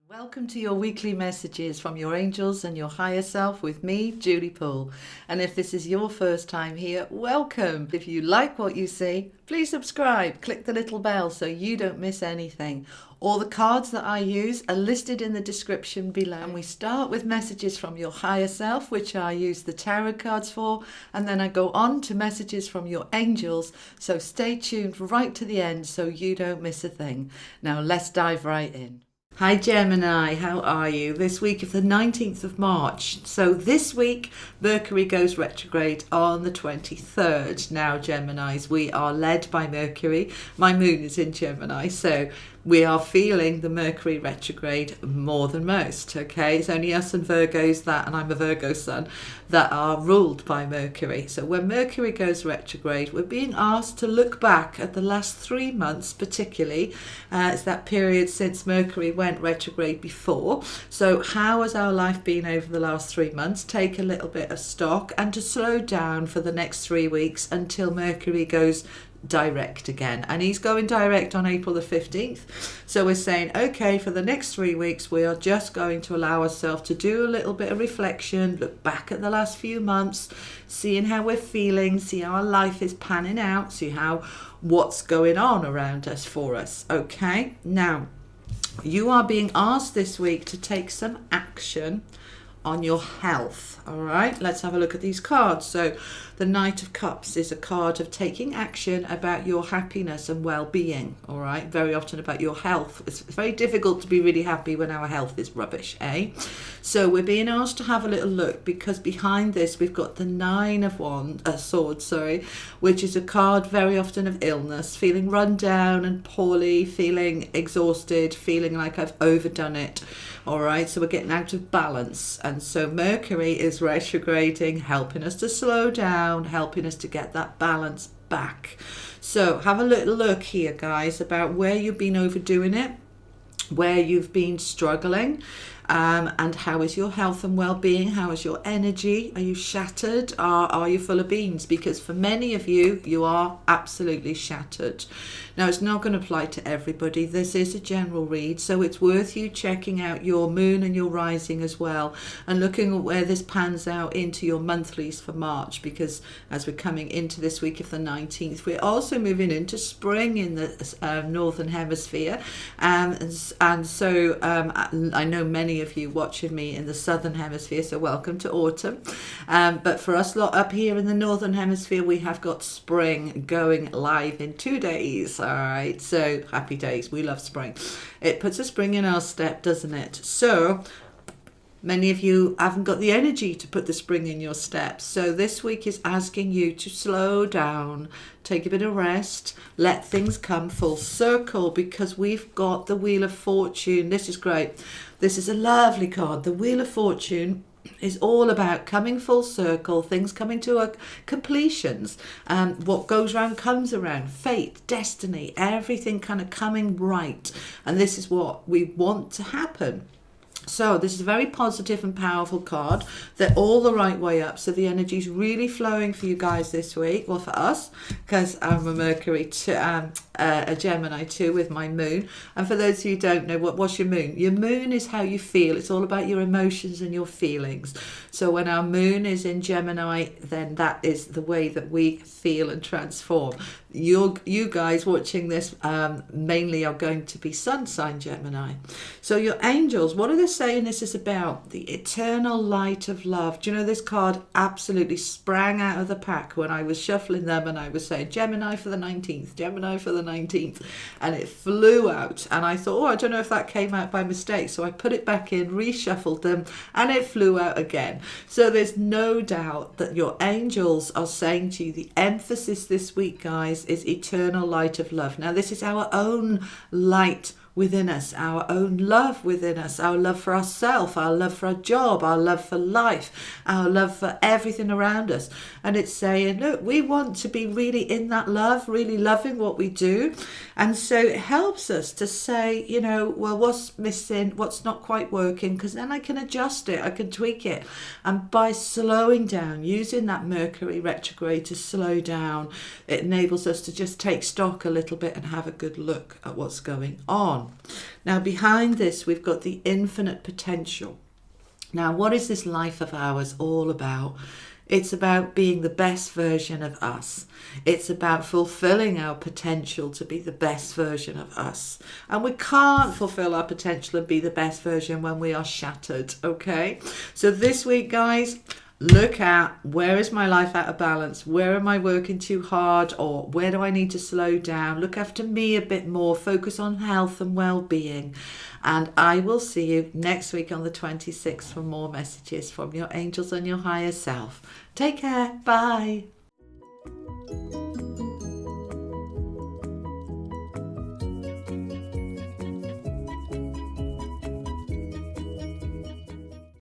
Welcome to your weekly messages from your angels and your higher self with me, Julie Poole. And if this is your first time here, welcome. If you like what you see, please subscribe. Click the little bell so you don't miss anything. All the cards that I use are listed in the description below. And we start with messages from your higher self, which I use the tarot cards for. And then I go on to messages from your angels. So stay tuned right to the end so you don't miss a thing. Now let's dive right in. Hi Gemini, how are you? This week of the 19th of March. So this week, Mercury goes retrograde on the 23rd. Now Geminis, we are led by Mercury. My moon is in Gemini, so we are feeling the Mercury retrograde more than most, okay? It's only us and Virgos and I'm a Virgo sun, that are ruled by Mercury. So when Mercury goes retrograde, we're being asked to look back at the last 3 months particularly. It's that period since Mercury went retrograde before. So how has our life been over the last 3 months? Take a little bit of stock and to slow down for the next 3 weeks until Mercury goes direct again, and he's going direct on April the 15th. So we're saying, okay, for the next 3 weeks we are just going to allow ourselves to do a little bit of reflection, look back at the last few months, seeing how we're feeling, see how our life is panning out, see how what's going on around us for us. Okay, now you are being asked this week to take some action on your health. All right, let's have a look at these cards. So the Knight of Cups is a card of taking action about your happiness and well-being. All right, very often about your health. It's very difficult to be really happy when our health is rubbish, eh? So we're being asked to have a little look, because behind this we've got the Nine of Swords, which is a card very often of illness, feeling run down and poorly, feeling exhausted, feeling like I've overdone it. All right, so we're getting out of balance, and so Mercury is retrograding, helping us to slow down, helping us to get that balance back. So have a little look here, guys, about where you've been overdoing it, where you've been struggling, and how is your health and well-being? How is your energy? Are you shattered? Are you full of beans? Because for many of you, you are absolutely shattered. Now, it's not going to apply to everybody. This is a general read, so it's worth you checking out your moon and your rising as well, and looking at where this pans out into your monthlies for March, because as we're coming into this week of the 19th, we're also moving into spring in the Northern Hemisphere. And so I know many of you watching me in the Southern Hemisphere, so welcome to autumn. But for us lot up here in the Northern Hemisphere, we have got spring going live in 2 days. All right, so happy days. We love spring. It puts a spring in our step, doesn't it? So many of you haven't got the energy to put the spring in your steps. So this week is asking you to slow down, take a bit of rest, let things come full circle, because we've got the Wheel of Fortune. This is great. This is a lovely card. The Wheel of Fortune is all about coming full circle, things coming to a completions. What goes around comes around. Fate, destiny, everything kind of coming right. And this is what we want to happen. So this is a very positive and powerful card. They're all the right way up. So the energy is really flowing for you guys this week. Well, for us, because I'm a Mercury, a Gemini too with my moon. And for those of you who don't know, what's your moon? Your moon is how you feel. It's all about your emotions and your feelings. So when our moon is in Gemini, then that is the way that we feel and transform. You guys watching this mainly are going to be sun sign Gemini. So your angels, what are they saying this is about? The eternal light of love. Do you know this card absolutely sprang out of the pack when I was shuffling them, and I was saying Gemini for the 19th, Gemini for the 19th, and it flew out, and I thought, oh, I don't know if that came out by mistake, so I put it back in, reshuffled them, and it flew out again. So there's no doubt that your angels are saying to you, the emphasis this week, guys, is eternal light of love. Now this is our own light within us, our own love within us, our love for ourselves, our love for our job, our love for life, our love for everything around us. And it's saying, look, we want to be really in that love, really loving what we do. And so it helps us to say, you know, well, what's missing, what's not quite working, because then I can adjust it, I can tweak it. And by slowing down, using that Mercury retrograde to slow down, it enables us to just take stock a little bit and have a good look at what's going on. from. Now, behind this, we've got the infinite potential. Now, what is this life of ours all about? It's about being the best version of us. It's about fulfilling our potential to be the best version of us. And we can't fulfill our potential and be the best version when we are shattered, okay? So this week, guys, look at, where is my life out of balance? Where am I working too hard? Or where do I need to slow down? Look after me a bit more. Focus on health and well-being. And I will see you next week on the 26th for more messages from your angels and your higher self. Take care. Bye.